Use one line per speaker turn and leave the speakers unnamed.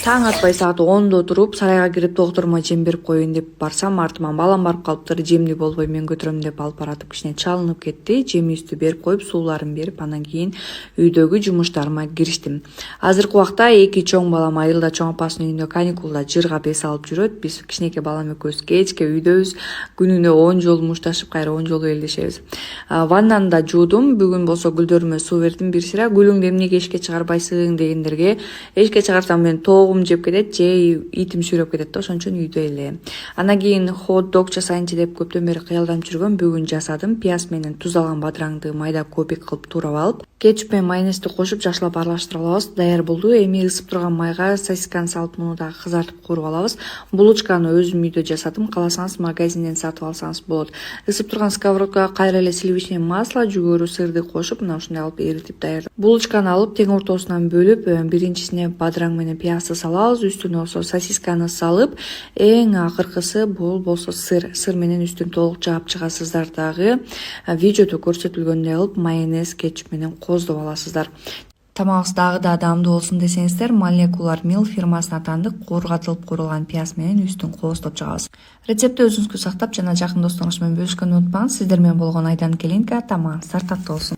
Таң атпай саат 10-да туруп, сарайга кирип доктурума жем берип коеюн деп барсам, артыман балам барып калыптыр. Жемди болбой мен көтөрөм деп алып баратып кичине чалынып кетти. Жем үстү берип коюп, сууларын берип, андан кийин үйдөгү жумуштарыма кириштим. Азыркы убакта эки чоң балам айылда чоң апасынын үйүндө каникулда жырга бес алып жүрөт. Биз кичинекей балам экөөбүз кечке үйдөбүз. Күнүнө 10 жолу мушташып, кайра 10 жолу элдешебиз. Ваннаны да жуудум. Бүгүн болсо гүлдөрүмө суу бердим. Бир сыра гүлүңдү эмнеге эшикке чыгарбайсың дегендерге, эшикке чыгарсам мен тоогум жеп кетет же итим сүйрөп кетет да, ошон үчүн үйдө эле. Андан кийин хот-дог жасайынчы деп көптөн бери кыялданып жүргөм. Бүгүн жасадым. Пияз менен туз алган бадыраңды майда кубик кылып туурап алып, кетчуп менен майонезди кошуп жакшылап аралаштырып алабыз. Даяр болду. Эми ысып турган майга сосисканы салып, муну да кызартып кууруп алабыз. Булочканы өзүм үйдө жасадым. Кааласаңыз магазинден сатып алсаңыз болот. Ысып турган сковородкага кайра эле сливочный масло, жүгөрү, сырды кошуп, мына ушундай алып эритип даярдап. Булочканы алып, тең ортосунан бөлүп, биринчисине бадыраң менен пиязды салабыз, үстүнө болсо сосисканы салып, эң акыркысы бул болсо сыр менен үстүн толук жаап чыгасыздар. Дагы видеодо көрсөтүлгөндөй кылып майонез, кетчуп менен коздоп аласыздар. Тамагыбыз дагы да даамдуу болсун десеңиздер, Molecular Meal фирмасына таандык куургатылып куурулган пияз менен үстүн кооздоп жагабыз. Рецептти өзүңүзгө сактап жана жакын досторуңуз менен бөлүшкөнгө унутпаңыз. Сиздер менен болгон Айдан Келинка, тамагыңыздар таттуу болсун.